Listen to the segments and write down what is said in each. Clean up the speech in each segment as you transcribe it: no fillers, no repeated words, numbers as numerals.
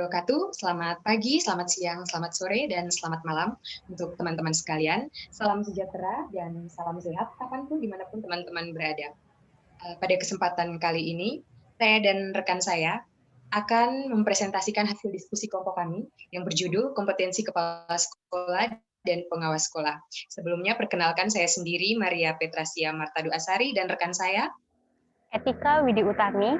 wabarakatuh. Selamat pagi, selamat siang, selamat sore, dan selamat malam untuk teman-teman sekalian. Salam sejahtera dan salam sehat kapanpun dimanapun teman-teman berada. Pada kesempatan kali ini, saya dan rekan saya akan mempresentasikan hasil diskusi kelompok kami yang berjudul Kompetensi Kepala Sekolah dan Pengawas Sekolah. Sebelumnya, perkenalkan saya sendiri, Maria Petrasia Martadu Asari, dan rekan saya, Etika Widi Utami.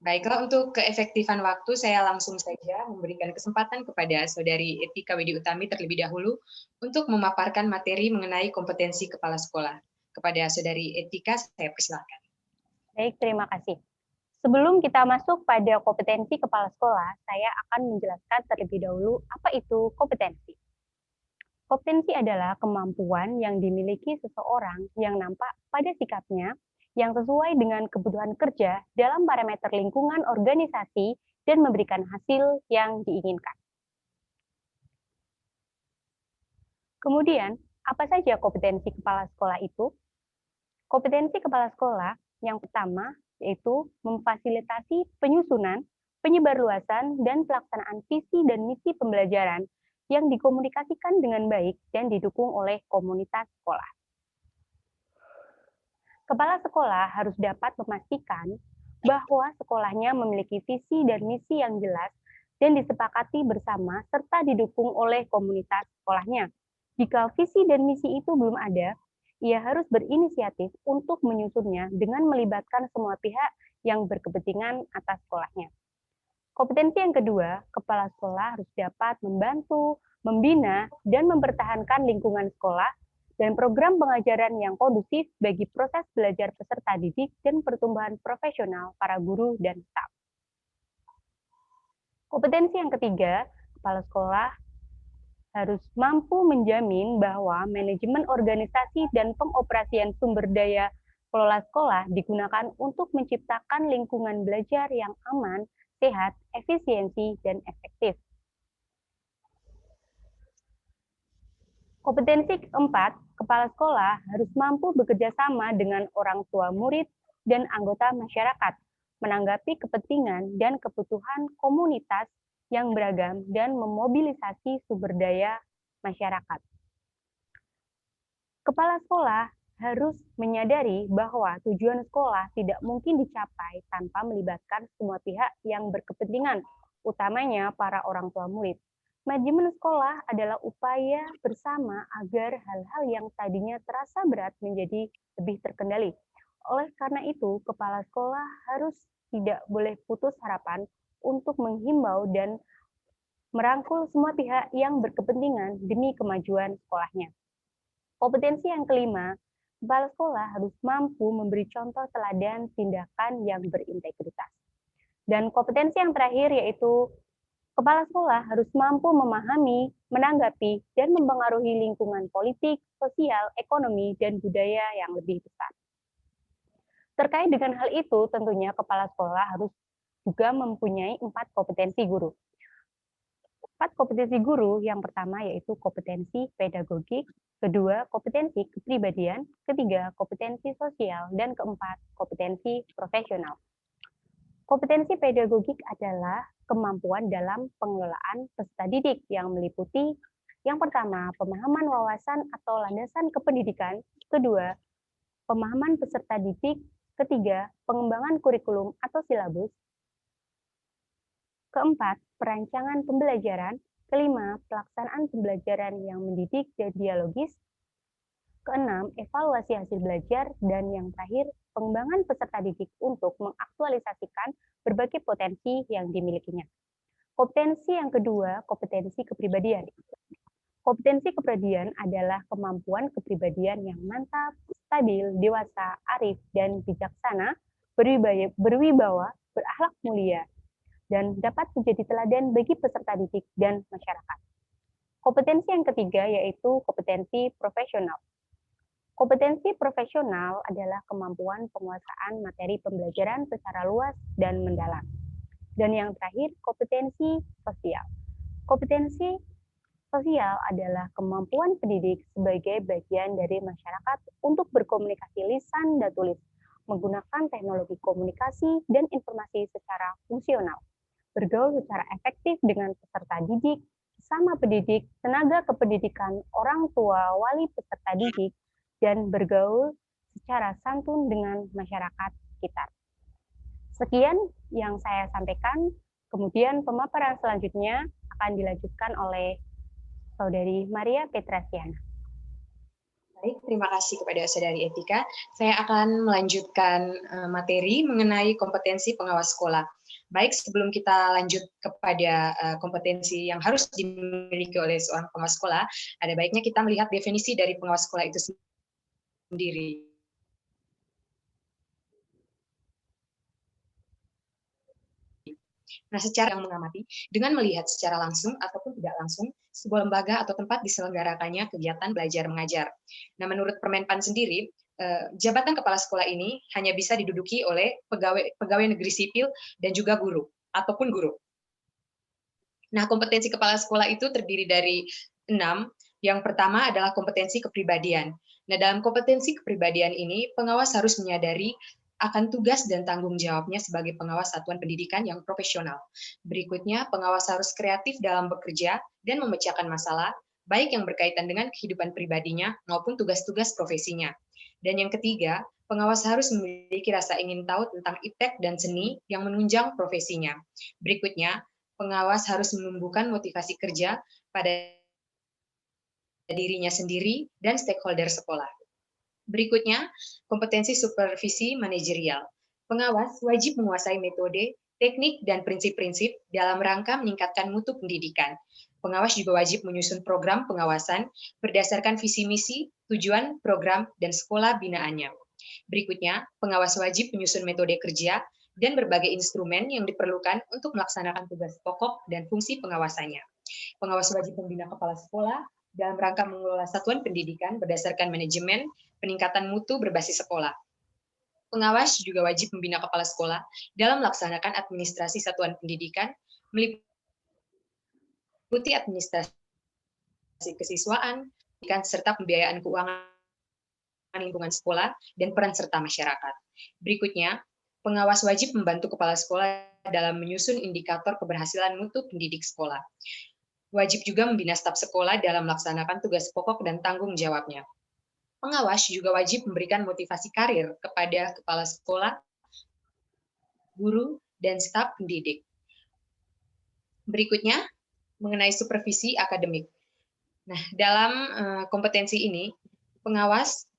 Baiklah, untuk keefektifan waktu, saya langsung saja memberikan kesempatan kepada Saudari Etika Widi Utami terlebih dahulu untuk memaparkan materi mengenai kompetensi kepala sekolah. Kepada Saudari Etika, saya persilakan. Baik, terima kasih. Sebelum kita masuk pada kompetensi kepala sekolah, saya akan menjelaskan terlebih dahulu apa itu kompetensi. Kompetensi adalah kemampuan yang dimiliki seseorang yang nampak pada sikapnya yang sesuai dengan kebutuhan kerja dalam parameter lingkungan organisasi dan memberikan hasil yang diinginkan. Kemudian, apa saja kompetensi kepala sekolah itu? Kompetensi kepala sekolah yang pertama yaitu memfasilitasi penyusunan, penyebarluasan, dan pelaksanaan visi dan misi pembelajaran yang dikomunikasikan dengan baik dan didukung oleh komunitas sekolah. Kepala sekolah harus dapat memastikan bahwa sekolahnya memiliki visi dan misi yang jelas dan disepakati bersama serta didukung oleh komunitas sekolahnya. Jika visi dan misi itu belum ada, ia harus berinisiatif untuk menyusunnya dengan melibatkan semua pihak yang berkepentingan atas sekolahnya. Kompetensi yang kedua, kepala sekolah harus dapat membantu, membina, dan mempertahankan lingkungan sekolah dan program pengajaran yang kondusif bagi proses belajar peserta didik dan pertumbuhan profesional para guru dan staf. Kompetensi yang ketiga, kepala sekolah harus mampu menjamin bahwa manajemen organisasi dan pengoperasian sumber daya kelola sekolah digunakan untuk menciptakan lingkungan belajar yang aman, sehat, efisiensi, dan efektif. Kompetensi keempat, kepala sekolah harus mampu bekerja sama dengan orang tua murid dan anggota masyarakat, menanggapi kepentingan dan kebutuhan komunitas yang beragam dan memobilisasi sumber daya masyarakat. Kepala sekolah harus menyadari bahwa tujuan sekolah tidak mungkin dicapai tanpa melibatkan semua pihak yang berkepentingan, utamanya para orang tua murid. Manajemen sekolah adalah upaya bersama agar hal-hal yang tadinya terasa berat menjadi lebih terkendali. Oleh karena itu, kepala sekolah harus tidak boleh putus harapan untuk menghimbau dan merangkul semua pihak yang berkepentingan demi kemajuan sekolahnya. Kompetensi yang kelima, kepala sekolah harus mampu memberi contoh teladan tindakan yang berintegritas. Dan kompetensi yang terakhir yaitu kepala sekolah harus mampu memahami, menanggapi, dan mempengaruhi lingkungan politik, sosial, ekonomi, dan budaya yang lebih besar. Terkait dengan hal itu, tentunya kepala sekolah harus juga mempunyai 4 kompetensi guru. 4 kompetensi guru yang pertama yaitu kompetensi pedagogik, kedua kompetensi kepribadian, ketiga kompetensi sosial, dan keempat kompetensi profesional. Kompetensi pedagogik adalah kemampuan dalam pengelolaan peserta didik yang meliputi yang pertama pemahaman wawasan atau landasan kependidikan, kedua pemahaman peserta didik, ketiga pengembangan kurikulum atau silabus, keempat, perancangan pembelajaran. Kelima, pelaksanaan pembelajaran yang mendidik dan dialogis. Keenam, evaluasi hasil belajar. Dan yang terakhir, pengembangan peserta didik untuk mengaktualisasikan berbagai potensi yang dimilikinya. Kompetensi yang kedua, kompetensi kepribadian. Kompetensi kepribadian adalah kemampuan kepribadian yang mantap, stabil, dewasa, arif, dan bijaksana, berwibawa, berakhlak mulia, dan dapat menjadi teladan bagi peserta didik dan masyarakat. Kompetensi yang ketiga yaitu kompetensi profesional. Kompetensi profesional adalah kemampuan penguasaan materi pembelajaran secara luas dan mendalam. Dan yang terakhir, kompetensi sosial. Kompetensi sosial adalah kemampuan pendidik sebagai bagian dari masyarakat untuk berkomunikasi lisan dan tulis, menggunakan teknologi komunikasi dan informasi secara fungsional, bergaul secara efektif dengan peserta didik, sesama pendidik, tenaga kependidikan, orang tua, wali peserta didik, dan bergaul secara santun dengan masyarakat sekitar. Sekian yang saya sampaikan, kemudian pemaparan selanjutnya akan dilanjutkan oleh Saudari Maria Petrasiana. Baik, terima kasih kepada Saudari Etika. Saya akan melanjutkan materi mengenai kompetensi pengawas sekolah. Baik, sebelum kita lanjut kepada kompetensi yang harus dimiliki oleh seorang pengawas sekolah, ada baiknya kita melihat definisi dari pengawas sekolah itu sendiri. Nah, secara yang mengamati, dengan melihat secara langsung ataupun tidak langsung, sebuah lembaga atau tempat diselenggarakannya kegiatan belajar mengajar. Nah, menurut Permenpan sendiri, jabatan kepala sekolah ini hanya bisa diduduki oleh pegawai negeri sipil dan juga guru, ataupun guru. Nah, kompetensi kepala sekolah itu terdiri dari 6. Yang pertama adalah kompetensi kepribadian. Nah, dalam kompetensi kepribadian ini, pengawas harus menyadari akan tugas dan tanggung jawabnya sebagai pengawas satuan pendidikan yang profesional. Berikutnya, pengawas harus kreatif dalam bekerja dan memecahkan masalah, baik yang berkaitan dengan kehidupan pribadinya maupun tugas-tugas profesinya. Dan yang ketiga, pengawas harus memiliki rasa ingin tahu tentang iptek dan seni yang menunjang profesinya. Berikutnya, pengawas harus menumbuhkan motivasi kerja pada dirinya sendiri dan stakeholder sekolah. Berikutnya, kompetensi supervisi manajerial. Pengawas wajib menguasai metode, teknik, dan prinsip-prinsip dalam rangka meningkatkan mutu pendidikan. Pengawas juga wajib menyusun program pengawasan berdasarkan visi misi, tujuan, program, dan sekolah binaannya. Berikutnya, pengawas wajib menyusun metode kerja dan berbagai instrumen yang diperlukan untuk melaksanakan tugas pokok dan fungsi pengawasannya. Pengawas wajib membina kepala sekolah dalam rangka mengelola satuan pendidikan berdasarkan manajemen peningkatan mutu berbasis sekolah. Pengawas juga wajib membina kepala sekolah dalam melaksanakan administrasi satuan pendidikan, meliputi administrasi kesiswaan, serta pembiayaan keuangan lingkungan sekolah, dan peran serta masyarakat. Berikutnya, pengawas wajib membantu kepala sekolah dalam menyusun indikator keberhasilan mutu pendidik sekolah. Wajib juga membina staf sekolah dalam melaksanakan tugas pokok dan tanggung jawabnya. Pengawas juga wajib memberikan motivasi karir kepada kepala sekolah, guru, dan staf pendidik. Berikutnya, mengenai supervisi akademik. Nah, dalam kompetensi ini, pengawas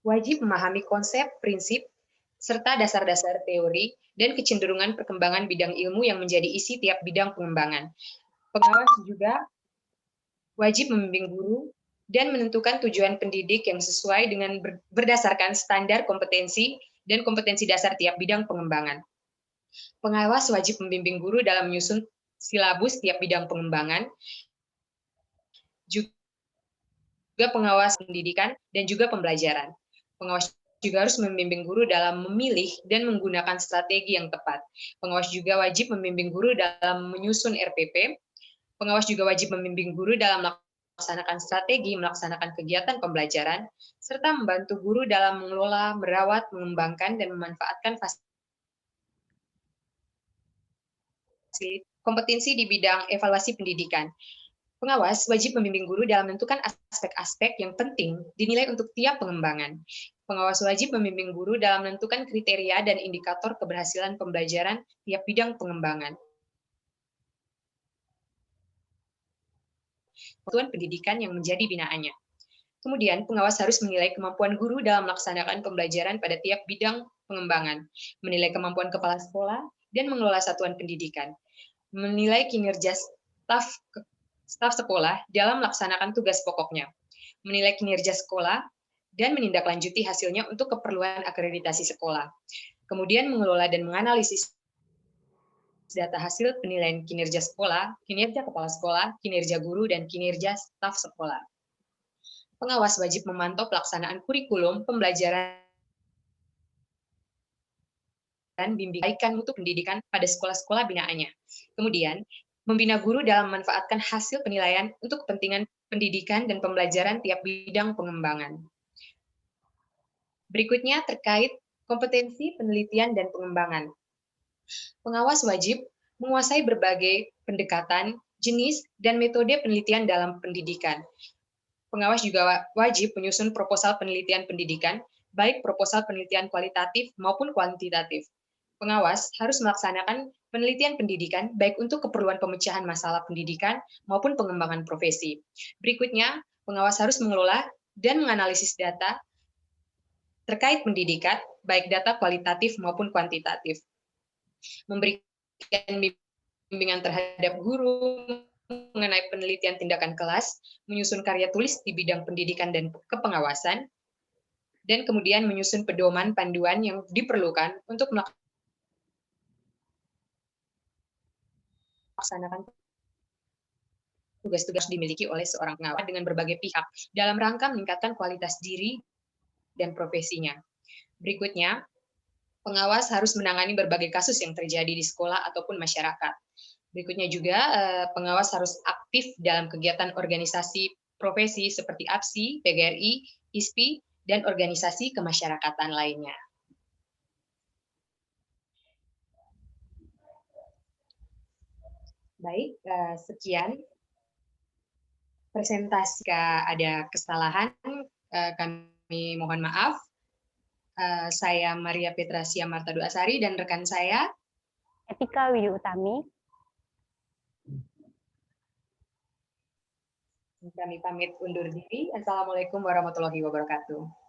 wajib memahami konsep, prinsip, serta dasar-dasar teori dan kecenderungan perkembangan bidang ilmu yang menjadi isi tiap bidang pengembangan. Pengawas juga wajib membimbing guru dan menentukan tujuan pendidik yang sesuai dengan berdasarkan standar kompetensi dan kompetensi dasar tiap bidang pengembangan. Pengawas wajib membimbing guru dalam menyusun silabus tiap bidang pengembangan, juga pengawas pendidikan dan juga pembelajaran. Pengawas juga harus membimbing guru dalam memilih dan menggunakan strategi yang tepat. Pengawas juga wajib membimbing guru dalam menyusun RPP. Pengawas juga wajib membimbing guru dalam melaksanakan strategi, melaksanakan kegiatan pembelajaran, serta membantu guru dalam mengelola, merawat, mengembangkan, dan memanfaatkan fasilitas kompetensi di bidang evaluasi pendidikan. Pengawas wajib membimbing guru dalam menentukan aspek-aspek yang penting dinilai untuk tiap pengembangan. Pengawas wajib membimbing guru dalam menentukan kriteria dan indikator keberhasilan pembelajaran tiap bidang pengembangan. Satuan pendidikan yang menjadi binaannya. Kemudian, pengawas harus menilai kemampuan guru dalam melaksanakan pembelajaran pada tiap bidang pengembangan, menilai kemampuan kepala sekolah, dan mengelola satuan pendidikan, menilai kinerja staf sekolah dalam melaksanakan tugas pokoknya, menilai kinerja sekolah, dan menindaklanjuti hasilnya untuk keperluan akreditasi sekolah. Kemudian mengelola dan menganalisis data hasil penilaian kinerja sekolah, kinerja kepala sekolah, kinerja guru, dan kinerja staf sekolah. Pengawas wajib memantau pelaksanaan kurikulum, pembelajaran, dan bimbingan mutu pendidikan pada sekolah-sekolah binaannya. Kemudian, membina guru dalam memanfaatkan hasil penilaian untuk kepentingan pendidikan dan pembelajaran tiap bidang pengembangan. Berikutnya terkait Kompetensi penelitian dan pengembangan. Pengawas wajib menguasai berbagai pendekatan, jenis, dan metode penelitian dalam pendidikan. Pengawas juga wajib menyusun proposal penelitian pendidikan, baik proposal penelitian kualitatif maupun kuantitatif. Pengawas harus melaksanakan penelitian pendidikan baik untuk keperluan pemecahan masalah pendidikan maupun pengembangan profesi. Berikutnya, pengawas harus mengelola dan menganalisis data terkait pendidikan, baik data kualitatif maupun kuantitatif. Memberikan bimbingan terhadap guru mengenai penelitian tindakan kelas, menyusun karya tulis di bidang pendidikan dan kepengawasan, dan kemudian menyusun pedoman panduan yang diperlukan untuk melaksanakan tugas-tugas dimiliki oleh seorang pengawas dengan berbagai pihak dalam rangka meningkatkan kualitas diri dan profesinya. Berikutnya, pengawas harus menangani berbagai kasus yang terjadi di sekolah ataupun masyarakat. Berikutnya juga, pengawas harus aktif dalam kegiatan organisasi profesi seperti APSI, PGRI, ISPI, dan organisasi kemasyarakatan lainnya. Baik, sekian presentasi. Jika ada kesalahan, kami mohon maaf. Saya Maria Petrasia Martadu Asari dan rekan saya Etika Widi Utami. Kami pamit undur diri. Assalamualaikum warahmatullahi wabarakatuh.